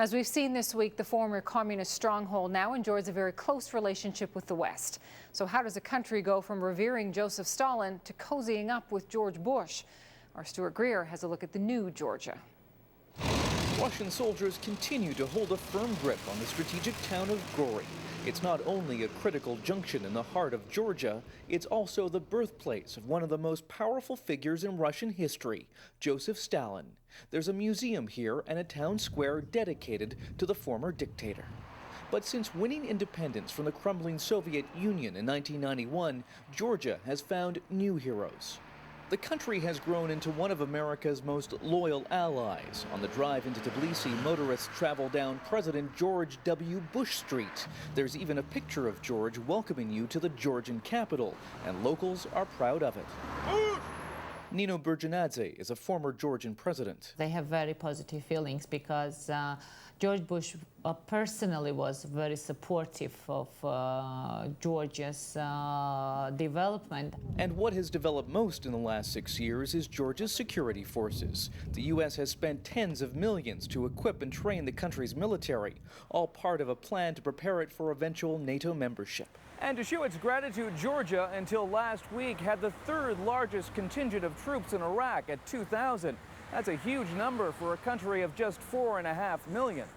As we've seen this week, the former communist stronghold now enjoys a very close relationship with the West. So how does a country go from revering Joseph Stalin to cozying up with George Bush? Our Stuart Greer has a look at the new Georgia. Russian soldiers continue to hold a firm grip on the strategic town of Gori. It's not only a critical junction in the heart of Georgia, it's also the birthplace of one of the most powerful figures in Russian history, Joseph Stalin. There's a museum here and a town square dedicated to the former dictator. But since winning independence from the crumbling Soviet Union in 1991, Georgia has found new heroes. The country has grown into one of America's most loyal allies. On the drive into Tbilisi, motorists travel down President George W. Bush Street. There's even a picture of George welcoming you to the Georgian capital, and locals are proud of it. Nino Burjanadze is a former Georgian president. They have very positive feelings because George Bush personally was very supportive of Georgia's development. And what has developed most in the last 6 years is Georgia's security forces. The U.S. has spent tens of millions to equip and train the country's military, all part of a plan to prepare it for eventual NATO membership. And to show its gratitude, Georgia, until last week, had the third largest contingent of troops in Iraq at 2,000. That's a huge number for a country of just 4.5 million.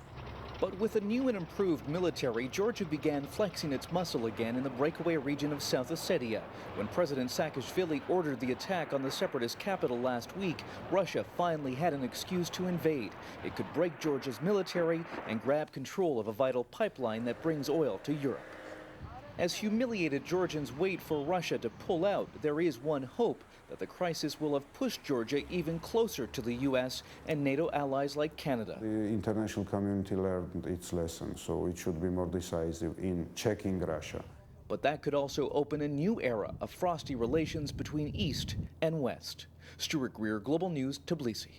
But with a new and improved military, Georgia began flexing its muscle again in the breakaway region of South Ossetia. When President Saakashvili ordered the attack on the separatist capital last week, Russia finally had an excuse to invade. It could break Georgia's military and grab control of a vital pipeline that brings oil to Europe. As humiliated Georgians wait for Russia to pull out, there is one hope that the crisis will have pushed Georgia even closer to the U.S. and NATO allies like Canada. The international community learned its lesson, so it should be more decisive in checking Russia. But that could also open a new era of frosty relations between East and West. Stuart Greer, Global News, Tbilisi.